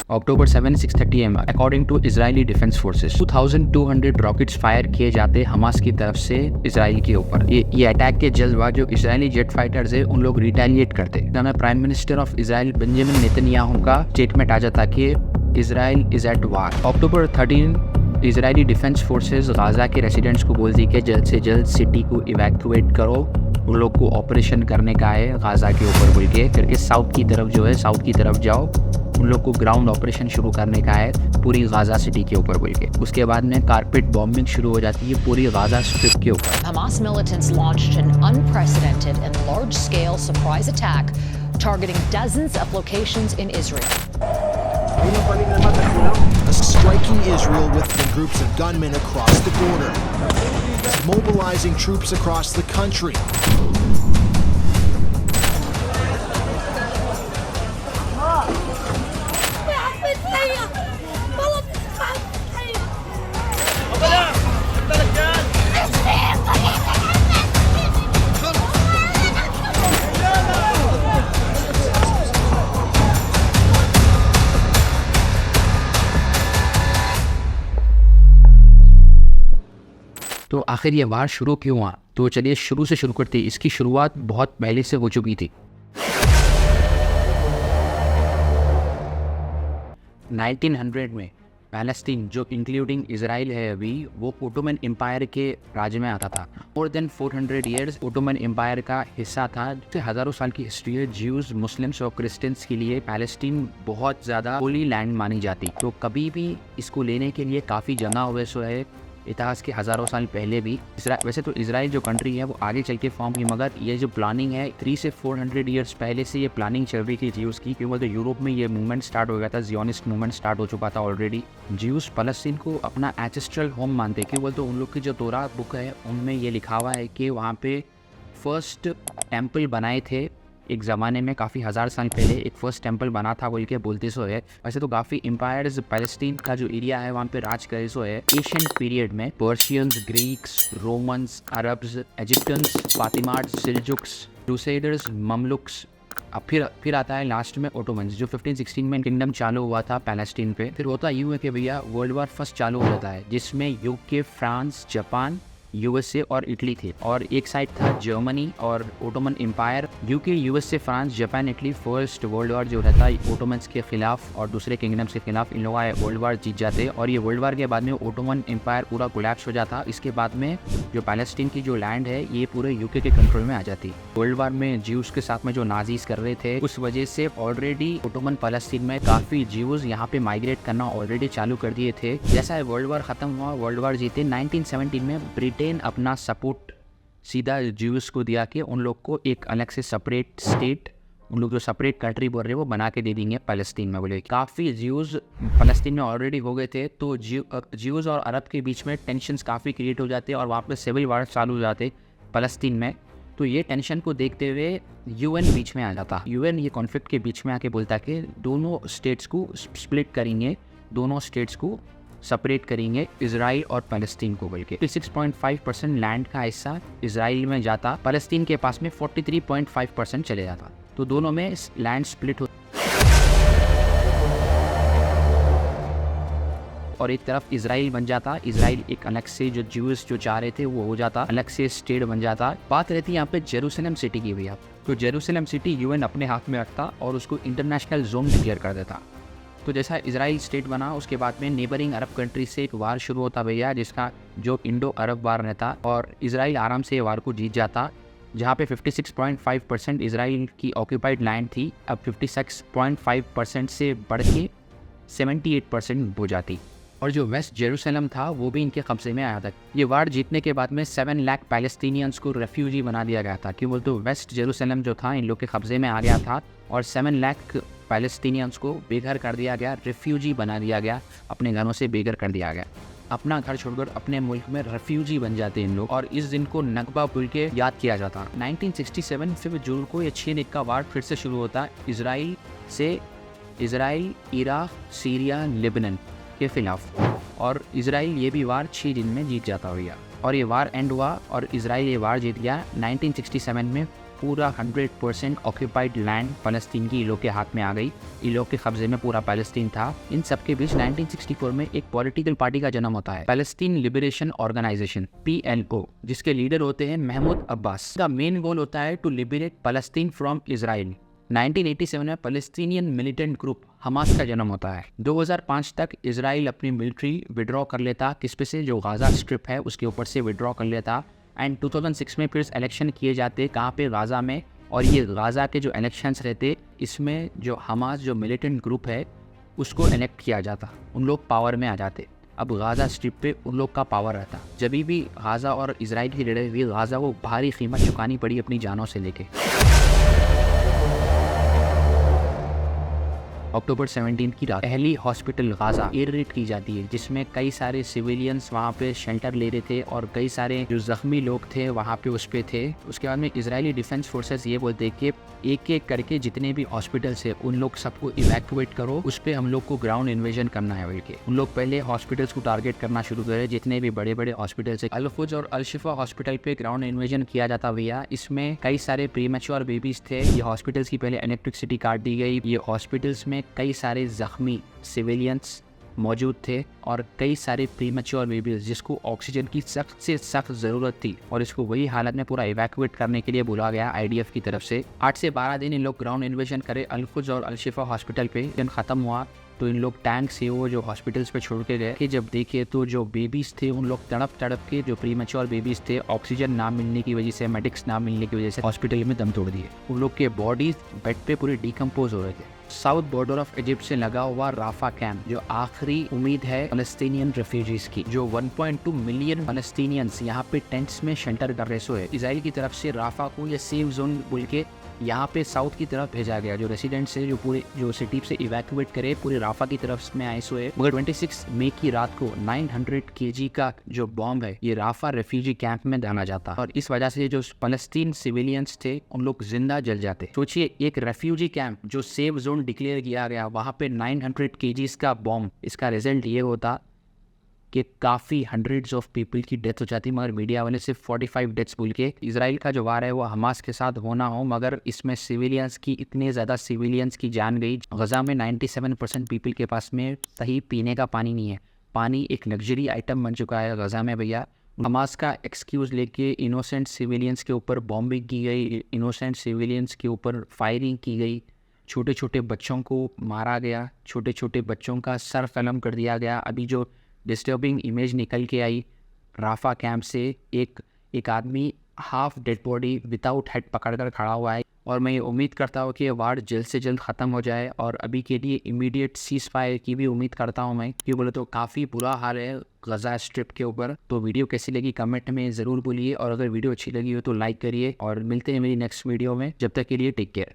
October 7 6:30 AM according to Israeli defence forces 2200 rockets fire किए जाते Hamas की तरफ से इसराइल के ऊपर। ये अटैक के जल्द बाद जो इसराइली जेट फाइटर्स है उन लोग रिटेलिएट करते। तब prime minister of Israel Benjamin Netanyahu का स्टेटमेंट आ जाता कि Israel is at war. October 13 Israeli defence forces Gaza के रेसिडेंट्स को बोलती कि जल्द से जल्द सिटी को इवैक्यूएट करो, उन लोग को ऑपरेशन करने का है गाजा के ऊपर बोल के। फिर साउथ की तरफ जाओ, उन लोग को ग्राउंड ऑपरेशन शुरू करने का है पूरी गाजा सिटी के ऊपर बोल के। उसके बाद में कारपेट बॉम्बिंग शुरू हो जाती है पूरी गाजा स्ट्रिप के ऊपर। Hamas militants launched an unprecedented and large-scale surprise attack targeting dozens of locations in Israel. Striking Israel with groups of gunmen across the border, mobilizing troops across the country. तो आखिर ये वार शुरू क्यों हुआ? तो चलिए शुरू से शुरू करते हैं। इसकी शुरुआत बहुत पहले से हो चुकी थी। 1900 में पैलेस्टीन जो इंक्लूडिंग इसराइल है अभी, वो ओटोमन एम्पायर के राज में आता था। More than 400 years Ottoman empire का हिस्सा था। जिससे हज़ारों साल की हिस्ट्री है। ज्यूज, मुस्लिम्स और क्रिश्चियंस के लिए पैलेस्टीन बहुत ज़्यादा होली लैंड मानी जाती। तो कभी भी इसको लेने के लिए काफ़ी जगह हुए सो है इतिहास के हज़ारों साल पहले भी। वैसे तो इसराइल जो कंट्री है वो आगे चल के फॉर्म की, मगर ये जो प्लानिंग है 300 से 400 ईयर्स पहले से ये प्लानिंग चल रही थी ज्यूज़ की। क्योंकि तो यूरोप में ये मूवमेंट स्टार्ट हो गया था, जियोनिस्ट मूवमेंट स्टार्ट हो चुका था ऑलरेडी। ज्यूज़ फलस्तीन को अपना एंसेस्ट्रल होम मानते। क्योंकि तो उन लोग की जो तोरा बुक है उनमें ये लिखा हुआ है कि वहाँ पे फर्स्ट टेम्पल बनाए थे एक ज़माने में, काफ़ी हज़ार साल पहले एक फर्स्ट टेम्पल बना था बोल के बोलते सो है। वैसे तो काफ़ी एम्पायर्स पैलेस्टीन का जो एरिया है वहाँ पे राज करे सो है। एशियन पीरियड में Persians, Greeks, Romans, Arabs, Egyptians, Fatimids, Seljuks, Crusaders, Mamluks. अब फिर आता है लास्ट में ओटोमन्स, जो 1516 में किंगडम चालू हुआ था पैलेस्टीन पे। फिर होता यूं है कि भैया वर्ल्ड वार फर्स्ट चालू हो जाता है, जिसमें यूके, फ्रांस, जापान, यूएसए और इटली थे। और एक साइड था जर्मनी और Ottoman empire. UK, USA, France, Japan, Italy first world war जो रहता है ओटोमन्स के खिलाफ और दूसरे किंगडम्स के खिलाफ, इन लोगों वर्ल्ड वार जीत जाते। और ये वर्ल्ड वार के बाद में ओटोमन एम्पायर पूरा कोलैप्स हो जाता। इसके बाद में जो पैलेस्टीन की जो लैंड है ये पूरे यूके के कंट्रोल में आ जाती। वर्ल्ड वार में ज्यूज के साथ में जो नाजीज कर रहे थे, उस वजह से ऑलरेडी ओटोमन पैलेस्टीन में काफ़ी ज्यूज यहाँ पे माइग्रेट करना ऑलरेडी चालू कर दिए थे। जैसा वर्ल्ड वार खत्म हुआ, वर्ल्ड वार जीते 1917 में ब्रिटेन अपना सपोर्ट सीधा ज्यूज को दिया कि उन लोग को एक अलग से सेपरेट स्टेट, उन लोग जो सेपरेट कंट्री बोल रहे हैं वो बना के दे देंगे पैलेस्टीन में। बोले काफ़ी ज्यूज पैलेस्टीन में ऑलरेडी हो गए थे। तो ज्यूज और अरब के बीच में टेंशन्स काफ़ी क्रिएट हो जाते और वहाँ पे सिविल वार चालू हो जाते पैलेस्टीन में। तो ये टेंशन को देखते हुए यूएन बीच में आ जाता। यूएन ये कॉन्फ्लिक्ट के बीच में आके बोलता कि दोनों स्टेट्स को स्प्लिट करेंगे, दोनों स्टेट्स को सेपरेट करेंगे, इसराइल और पैलेस्टीन को बोल के। 56.5% लैंड का हिस्सा इसराइल में जाता, पैलेस्टीन के पास में 43.5% चले जाता। तो दोनों में लैंड स्प्लिट हो और एक तरफ इसराइल बन जाता। इसराइल एक अलग से जो ज्यूज जो चाह रहे थे वो हो जाता, अलग से स्टेट बन जाता। बात रहती है यहाँ पे जेरूसलम सिटी की भैया। तो जेरूसलम सिटी यूएन अपने हाथ में रखता और उसको इंटरनेशनल जोन डिक्लेयर कर देता। तो जैसा इसराइल स्टेट बना उसके बाद में नेबरिंग अरब कंट्री से एक वार शुरू होता भैया, जिसका जो इंडो अरब वार रहता। और इसराइल आराम से ये वार को जीत जाता, जहाँ पे 56.5% इसराइल की ऑक्यूपाइड लैंड थी, अब 56.5% से बढ़ के 78% हो जाती। और जो वेस्ट जेरूसलम था वो भी इनके कब्जे में आया था। ये वार जीतने के बाद में 7 लाख पैलेस्टीनियंस को रेफ्यूजी बना दिया गया था। क्यों बोलते वेस्ट जेरूसलम जो था इन लोग के कब्जे में आ गया था और 7 लाख पैलेस्टीनियंस को बेघर कर दिया गया, रेफ्यूजी बना दिया गया, अपने घरों से बेघर कर दिया गया। अपना घर छोड़कर अपने मुल्क में रेफ्यूजी बन जाते इन लोग और इस दिन को नकबा बोल के याद किया जाता। 1967 5 जून को ये 6 दिन का वार फिर से शुरू होता इसराइल से, इसराइल, इराक, सीरिया, लेबनान के खिलाफ। और इसराइल ये भी वार 6 दिन में जीत जाता भैया। और ये वार एंड हुआ और इसराइल ये वार जीत गया 1967 में पूरा 100% ऑक्यूपाइड लैंड फ़लस्तीन की इन लोग के हाथ में आ गई। इन लोग के कब्जे में पूरा पैलेस्टीन था। इन सब के बीच 1964 में एक पॉलिटिकल पार्टी का जन्म होता है, पैलेस्टीन लिबरेशन ऑर्गेनाइजेशन PLO, जिसके लीडर होते हैं महमूद अब्बास। का मेन गोल होता है to liberate Palestine from Israel. 1987 में पैलेस्टीनियन मिलिटेंट ग्रुप हमास का जन्म होता है। 2005 तक इजराइल अपनी मिलिट्री विड्रॉ कर लेता, किस पे से, जो गाज़ा स्ट्रिप है उसके ऊपर से विड्रॉ कर लेता। एंड 2006 में फिर इलेक्शन किए जाते, कहाँ पे, गाज़ा में। और ये गाज़ा के जो इलेक्शंस रहते, इसमें जो हमास जो मिलिटेंट ग्रुप है उसको इलेक्ट किया जाता, उन लोग पावर में आ जाते। अब गाज़ा स्ट्रिप पे उन लोग का पावर रहता। जब भी गाज़ा और इजराइल की लड़ाई हुई, गाज़ा को भारी कीमत चुकानी पड़ी अपनी जानों से लेके। अक्टूबर 17 की रात पहली हॉस्पिटल गाज़ा एयर रेड की जाती है, जिसमें कई सारे सिविलियंस वहाँ पे शेल्टर ले रहे थे और कई सारे जो जख्मी लोग थे वहाँ पे उस पे थे। उसके बाद में इजरायली डिफेंस फोर्सेस ये बोलते हैं कि एक एक करके जितने भी हॉस्पिटल्स है उन लोग सबको इवैक्यूएट करो, उस पर हम लोग को ग्राउंड इन्वेजन करना है बोल के। उन लोग पहले हॉस्पिटल्स को टारगेट करना शुरू करे, जितने भी बड़े बड़े हॉस्पिटल्स है। अल-फुज और अल-शिफा हॉस्पिटल पे ग्राउंड इन्वेजन किया जाता भैया। इसमें कई सारे प्रीमैच्योर बेबीज थे। ये हॉस्पिटल्स की पहले इलेक्ट्रिसिटी काट दी गई। ये हॉस्पिटल्स में कई सारे जख्मी सिविलियंस मौजूद थे और कई सारे प्रीमैच्योर बेबीज जिसको ऑक्सीजन की सख्त से सख्त ज़रूरत थी, और इसको वही हालत में पूरा इवैक्यूएट करने के लिए बोला गया IDF की तरफ से। 8 से 12 दिन इन लोग ग्राउंड इन्वेजन करे अल-फुज और अल-शिफा हॉस्पिटल पे। दिन ख़त्म हुआ तो इन लोग टैंक से वो जो हॉस्पिटल्स पे छोड़ के गए कि जब देखे तो जो बेबीज़ थे उन लोग तड़प तड़प के, जो प्रीमैच्योर बेबीज़ थे, ऑक्सीजन ना मिलने की वजह से, मेडिक्स ना मिलने की वजह से हॉस्पिटल में दम तोड़ दिए। उन लोग के बॉडीज बेड पे पूरे डिकम्पोज हो रहे थे। साउथ बॉर्डर ऑफ इजिप्ट से लगा हुआ राफा कैंप जो आखिरी उम्मीद है फलस्तीनियन रेफ्यूजीज की, जो 1.2 मिलियन फलस्तीनियंस यहाँ पे टेंट्स में शेल्टर कर रहे है। इजराइल की तरफ से राफा को ये सेफ जोन बोल के यहाँ पे साउथ की तरफ भेजा गया, जो रेसिडेंट्स है जो पूरे जो सिटी से इवैक्यूएट करे पूरे राफा की तरफ में आए सोए। मगर 26 मई की रात को 900 kg का जो बॉम्ब है ये राफा रेफ्यूजी कैंप में डाला जाता और इस वजह से जो फलस्तीन सिविलियंस थे उन लोग जिंदा जल जाते। सोचिए, एक रेफ्यूजी कैंप जो सेफ जोन डिक्लेयर किया गया, वहाँ पे 900 kg का बॉम्ब, इसका रिजल्ट ये होता कि काफ़ी हंड्रेड्स ऑफ पीपल की डेथ हो जाती। मगर मीडिया वाले सिर्फ 45 डेथ्स बोल के। इजराइल का जो वार है वो हमास के साथ होना हो, मगर इसमें सिविलियंस की इतने ज़्यादा सिविलियंस की जान गई। गज़ा में 97% पीपल के पास में सही पीने का पानी नहीं है। पानी एक लग्जरी आइटम बन चुका है गज़ा में भैया। हमास का एक्सक्यूज़ लेके इनोसेंट सिविलियंस के ऊपर बॉम्बिंग की गई, इनोसेंट सिविलियंस के ऊपर फायरिंग की गई, छोटे छोटे बच्चों को मारा गया, छोटे छोटे बच्चों का सर कलम कर दिया गया। अभी जो डिस्टर्बिंग इमेज निकल के आई राफा कैंप से, एक आदमी half dead body without head पकड़कर खड़ा हुआ है। और मैं ये उम्मीद करता हूँ कि ये वार जल्द से जल्द ख़त्म हो जाए और अभी के लिए इमीडिएट सीज़ फायर की भी उम्मीद करता हूँ मैं, क्यों बोले तो काफ़ी बुरा हाल है गज़ा स्ट्रिप के ऊपर। तो वीडियो कैसी लगी कमेंट में ज़रूर बोलिए, और अगर वीडियो अच्छी लगी हो तो लाइक करिए, और मिलते हैं मेरी नेक्स्ट वीडियो में। जब तक के लिए टेक केयर।